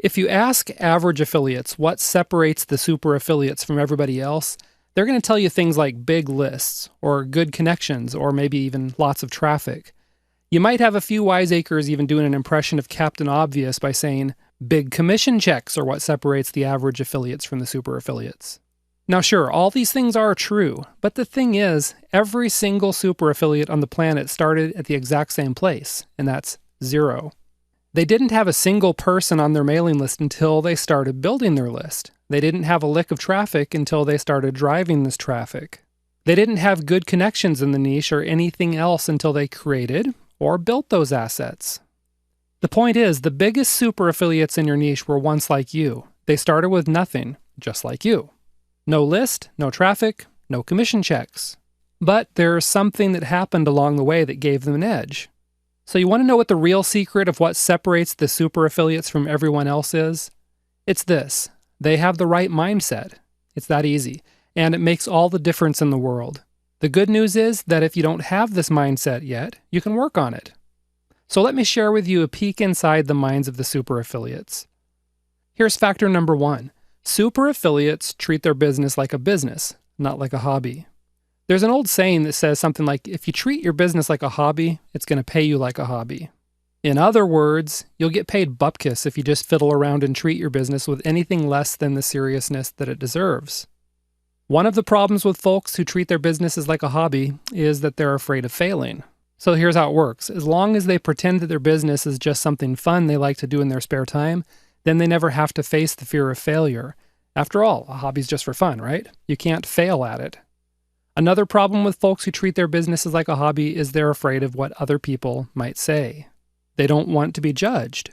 If you ask average affiliates what separates the super affiliates from everybody else, they're going to tell you things like big lists, or good connections, or maybe even lots of traffic. You might have a few wiseacres even doing an impression of Captain Obvious by saying, big commission checks are what separates the average affiliates from the super affiliates. Now sure, all these things are true, but the thing is, every single super affiliate on the planet started at the exact same place, and that's 0. They didn't have a single person on their mailing list until they started building their list. They didn't have a lick of traffic until they started driving this traffic. They didn't have good connections in the niche or anything else until they created or built those assets. The point is, the biggest super affiliates in your niche were once like you. They started with nothing, just like you. No list, no traffic, no commission checks. But there's something that happened along the way that gave them an edge. So you want to know what the real secret of what separates the super affiliates from everyone else is? It's this. They have the right mindset. It's that easy. And it makes all the difference in the world. The good news is that if you don't have this mindset yet, you can work on it. So let me share with you a peek inside the minds of the super affiliates. Here's factor number 1. Super affiliates treat their business like a business, not like a hobby. There's an old saying that says something like, if you treat your business like a hobby, it's going to pay you like a hobby. In other words, you'll get paid bupkis if you just fiddle around and treat your business with anything less than the seriousness that it deserves. One of the problems with folks who treat their businesses like a hobby is that they're afraid of failing. So here's how it works. As long as they pretend that their business is just something fun they like to do in their spare time, then they never have to face the fear of failure. After all, a hobby's just for fun, right? You can't fail at it. Another problem with folks who treat their businesses like a hobby is they're afraid of what other people might say. They don't want to be judged.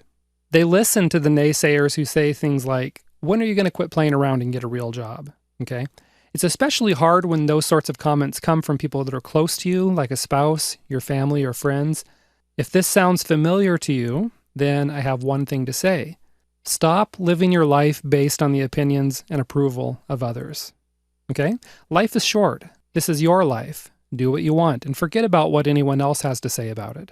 They listen to the naysayers who say things like, when are you going to quit playing around and get a real job? Okay? It's especially hard when those sorts of comments come from people that are close to you, like a spouse, your family, or friends. If this sounds familiar to you, then I have one thing to say. Stop living your life based on the opinions and approval of others. Okay? Life is short. This is your life. Do what you want and forget about what anyone else has to say about it.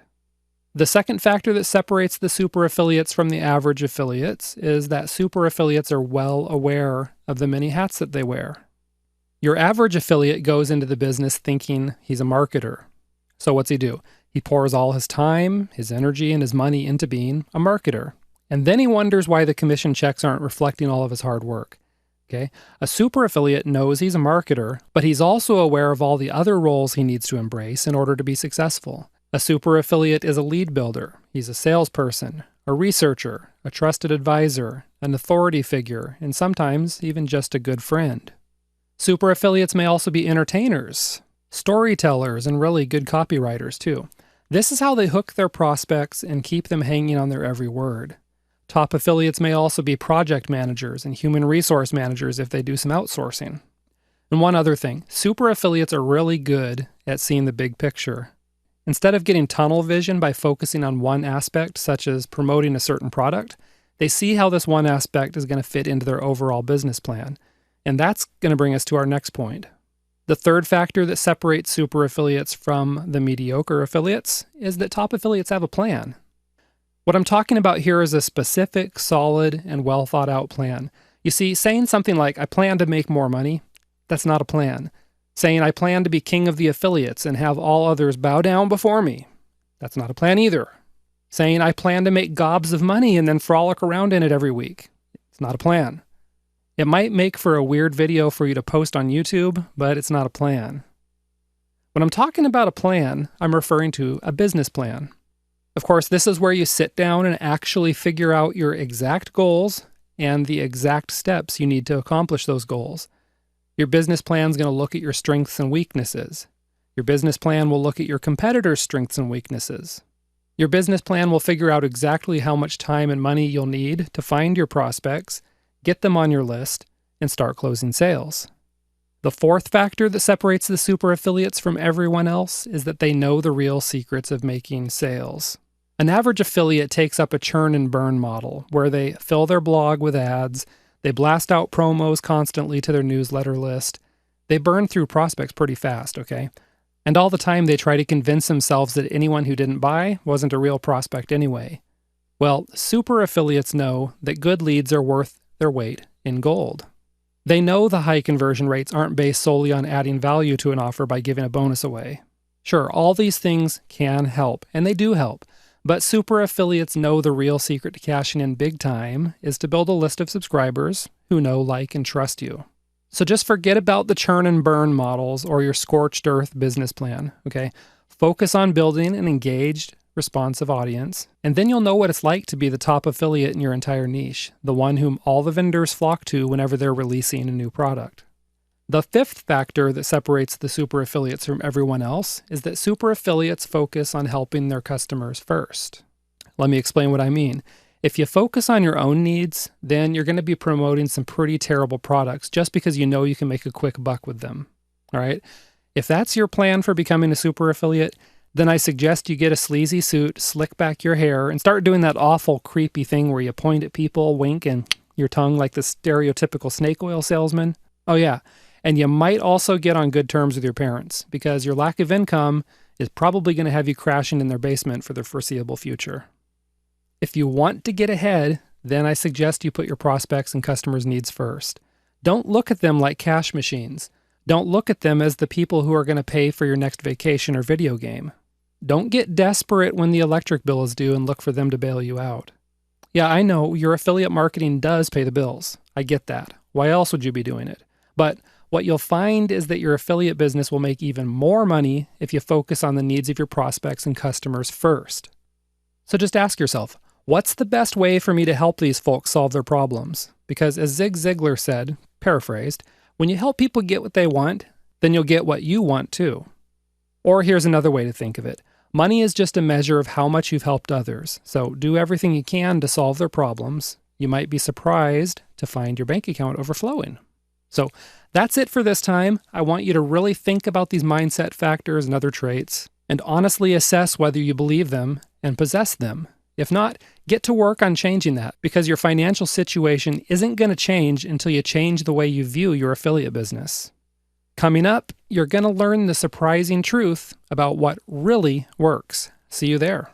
The second factor that separates the super affiliates from the average affiliates is that super affiliates are well aware of the many hats that they wear. Your average affiliate goes into the business thinking he's a marketer. So what's he do? He pours all his time, his energy, and his money into being a marketer. And then he wonders why the commission checks aren't reflecting all of his hard work. Okay? A super affiliate knows he's a marketer, but he's also aware of all the other roles he needs to embrace in order to be successful. A super affiliate is a lead builder. He's a salesperson, a researcher, a trusted advisor, an authority figure, and sometimes even just a good friend. Super affiliates may also be entertainers, storytellers, and really good copywriters too. This is how they hook their prospects and keep them hanging on their every word. Top affiliates may also be project managers and human resource managers if they do some outsourcing. And one other thing, super affiliates are really good at seeing the big picture. Instead of getting tunnel vision by focusing on one aspect, such as promoting a certain product, they see how this one aspect is going to fit into their overall business plan. And that's going to bring us to our next point. The third factor that separates super affiliates from the mediocre affiliates is that top affiliates have a plan. What I'm talking about here is a specific, solid, and well thought out plan. You see, saying something like, I plan to make more money, that's not a plan. Saying, I plan to be king of the affiliates and have all others bow down before me, that's not a plan either. Saying, I plan to make gobs of money and then frolic around in it every week, it's not a plan. It might make for a weird video for you to post on YouTube, but it's not a plan. When I'm talking about a plan, I'm referring to a business plan. Of course, this is where you sit down and actually figure out your exact goals and the exact steps you need to accomplish those goals. Your business plan is going to look at your strengths and weaknesses. Your business plan will look at your competitors' strengths and weaknesses. Your business plan will figure out exactly how much time and money you'll need to find your prospects, get them on your list, and start closing sales. The fourth factor that separates the super affiliates from everyone else is that they know the real secrets of making sales. An average affiliate takes up a churn and burn model where they fill their blog with ads, they blast out promos constantly to their newsletter list, they burn through prospects pretty fast, okay? And all the time they try to convince themselves that anyone who didn't buy wasn't a real prospect anyway. Well, super affiliates know that good leads are worth their weight in gold. They know the high conversion rates aren't based solely on adding value to an offer by giving a bonus away. Sure, all these things can help, and they do help, but super affiliates know the real secret to cashing in big time is to build a list of subscribers who know, like, and trust you. So just forget about the churn and burn models or your scorched earth business plan, okay? Focus on building an engaged, responsive audience, and then you'll know what it's like to be the top affiliate in your entire niche, the one whom all the vendors flock to whenever they're releasing a new product. The fifth factor that separates the super affiliates from everyone else is that super affiliates focus on helping their customers first. Let me explain what I mean. If you focus on your own needs, then you're going to be promoting some pretty terrible products just because you know you can make a quick buck with them. All right? If that's your plan for becoming a super affiliate, then I suggest you get a sleazy suit, slick back your hair, and start doing that awful, creepy thing where you point at people, wink, and your tongue like the stereotypical snake oil salesman. Oh yeah, and you might also get on good terms with your parents, because your lack of income is probably going to have you crashing in their basement for the foreseeable future. If you want to get ahead, then I suggest you put your prospects and customers' needs first. Don't look at them like cash machines. Don't look at them as the people who are going to pay for your next vacation or video game. Don't get desperate when the electric bill is due and look for them to bail you out. Yeah, I know your affiliate marketing does pay the bills. I get that. Why else would you be doing it? But what you'll find is that your affiliate business will make even more money if you focus on the needs of your prospects and customers first. So just ask yourself, what's the best way for me to help these folks solve their problems? Because as Zig Ziglar said, paraphrased, when you help people get what they want, then you'll get what you want too. Or here's another way to think of it. Money is just a measure of how much you've helped others. So do everything you can to solve their problems. You might be surprised to find your bank account overflowing. So that's it for this time. I want you to really think about these mindset factors and other traits and honestly assess whether you believe them and possess them. If not, get to work on changing that, because your financial situation isn't going to change until you change the way you view your affiliate business. Coming up, you're going to learn the surprising truth about what really works. See you there.